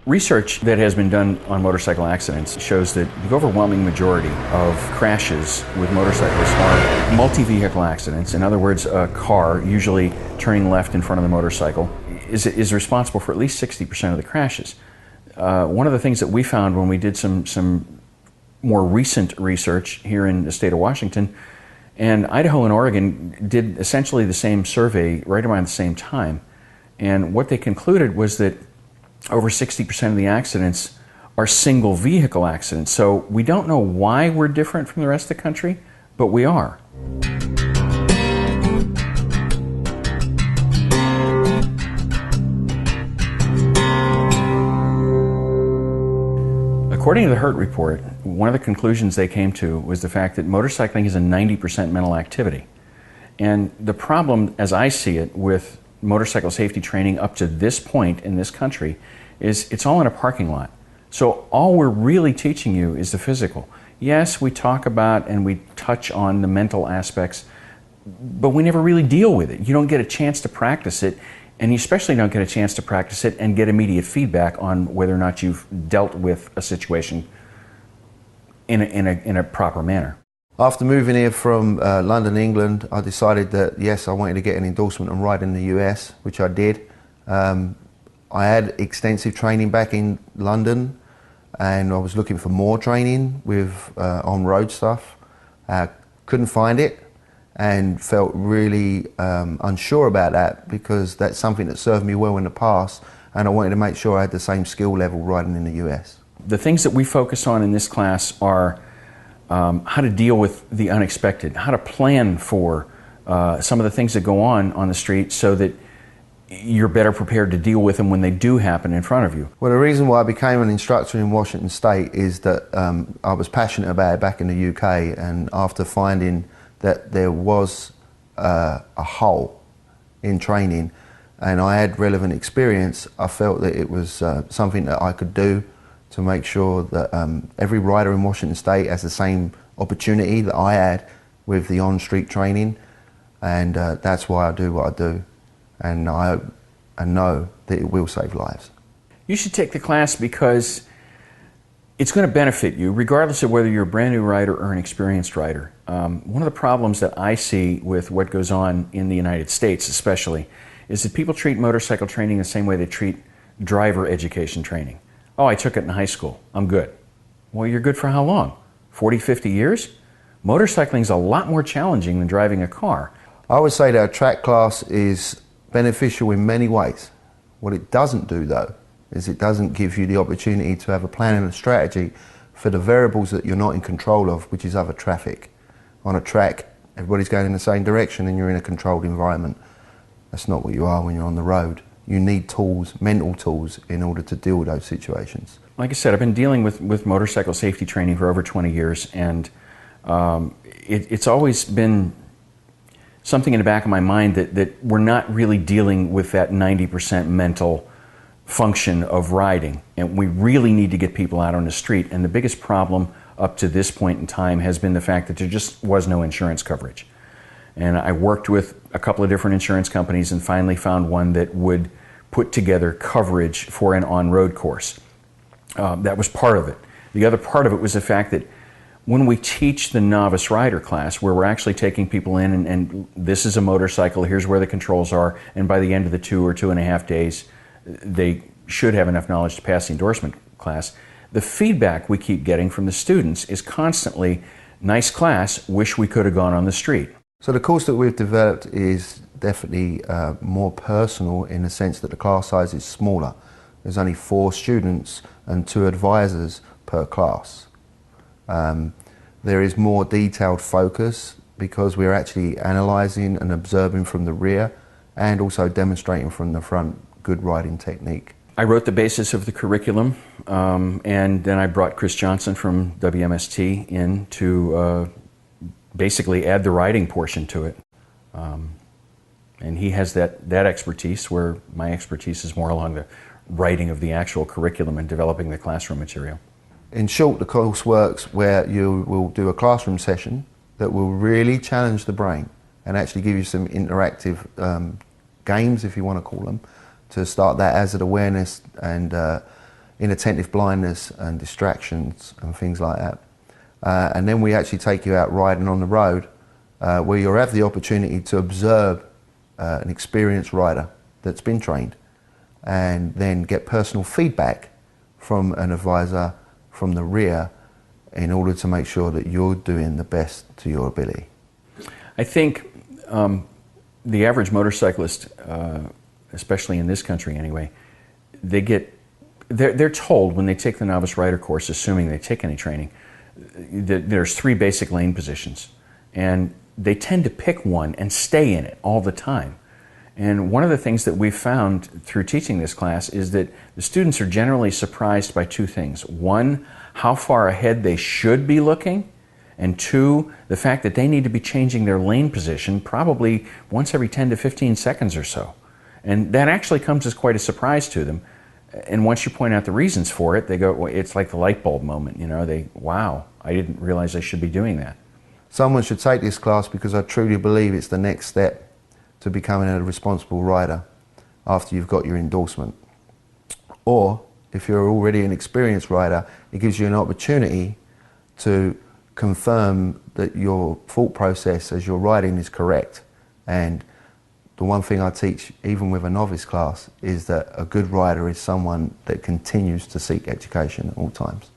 Research that has been done on motorcycle accidents shows that the overwhelming majority of crashes with motorcyclists are multi-vehicle accidents. In other words, a car, usually turning left in front of the motorcycle, is responsible for at least 60% of the crashes. One of the things that we found when we did some more recent research here in the state of Washington, and Idaho and Oregon did essentially the same survey right around the same time, and what they concluded was that over 60% of the accidents are single vehicle accidents. So we don't know why we're different from the rest of the country, but we are. According to the Hurt Report, one of the conclusions they came to was the fact that motorcycling is a 90% mental activity. And the problem, as I see it, with motorcycle safety training up to this point in this country is it's all in a parking lot. So all we're really teaching you is the physical. Yes, we talk about and we touch on the mental aspects, but we never really deal with it. You don't get a chance to practice it, and you especially don't get a chance to practice it and get immediate feedback on whether or not you've dealt with a situation in a proper manner. After moving here from London, England, I decided that yes, I wanted to get an endorsement and ride in the US, which I did. I had extensive training back in London, and I was looking for more training with on-road stuff. Couldn't find it, and felt really unsure about that, because that's something that served me well in the past, and I wanted to make sure I had the same skill level riding in the US. The things that we focus on in this class are how to deal with the unexpected, how to plan for some of the things that go on the street so that you're better prepared to deal with them when they do happen in front of you. Well, the reason why I became an instructor in Washington State is that I was passionate about it back in the UK, and after finding that there was a hole in training and I had relevant experience, I felt that it was something that I could do to make sure that every rider in Washington State has the same opportunity that I had with the on-street training, and that's why I do what I do, and I hope and know that it will save lives. You should take the class because it's going to benefit you regardless of whether you're a brand new rider or an experienced rider. One of the problems that I see with what goes on in the United States especially is that people treat motorcycle training the same way they treat driver education training. Oh, I took it in high school, I'm good. Well, you're good for how long? 40, 50 years? Motorcycling is a lot more challenging than driving a car. I would say that a track class is beneficial in many ways. What it doesn't do, though, is it doesn't give you the opportunity to have a plan and a strategy for the variables that you're not in control of, which is other traffic. On a track, everybody's going in the same direction and you're in a controlled environment. That's not what you are when you're on the road. You need tools, mental tools, in order to deal with those situations. Like I said, I've been dealing with motorcycle safety training for over 20 years, and it's always been something in the back of my mind that we're not really dealing with that 90% mental function of riding, and we really need to get people out on the street. And the biggest problem up to this point in time has been the fact that there just was no insurance coverage. And I worked with a couple of different insurance companies and finally found one that would put together coverage for an on-road course. That was part of it. The other part of it was the fact that when we teach the novice rider class, where we're actually taking people in and this is a motorcycle, here's where the controls are, and by the end of the 2 or 2.5 days, they should have enough knowledge to pass the endorsement class. The feedback we keep getting from the students is constantly, nice class, wish we could have gone on the street. So the course that we've developed is definitely more personal, in the sense that the class size is smaller. There's only 4 students and 2 advisors per class. There is more detailed focus because we're actually analysing and observing from the rear and also demonstrating from the front good riding technique. I wrote the basis of the curriculum, and then I brought Chris Johnson from WMST in to basically add the riding portion to it. And he has that expertise, where my expertise is more along the writing of the actual curriculum and developing the classroom material. In short, the course works where you will do a classroom session that will really challenge the brain and actually give you some interactive games, if you want to call them, to start that hazard awareness and inattentive blindness and distractions and things like that. And then we actually take you out riding on the road, where you'll have the opportunity to observe an experienced rider that's been trained, and then get personal feedback from an advisor from the rear in order to make sure that you're doing the best to your ability. I think the average motorcyclist, especially in this country anyway, they're told when they take the novice rider course, assuming they take any training, that there's 3 basic lane positions, and they tend to pick one and stay in it all the time. And one of the things that we've found through teaching this class is that the students are generally surprised by 2 things. 1, how far ahead they should be looking, and 2, the fact that they need to be changing their lane position probably once every 10 to 15 seconds or so. And that actually comes as quite a surprise to them. And once you point out the reasons for it, they go, well, it's like the light bulb moment, you know, wow, I didn't realize I should be doing that. Someone should take this class because I truly believe it's the next step to becoming a responsible rider after you've got your endorsement. Or if you're already an experienced rider, it gives you an opportunity to confirm that your thought process as you're riding is correct. And the one thing I teach, even with a novice class, is that a good rider is someone that continues to seek education at all times.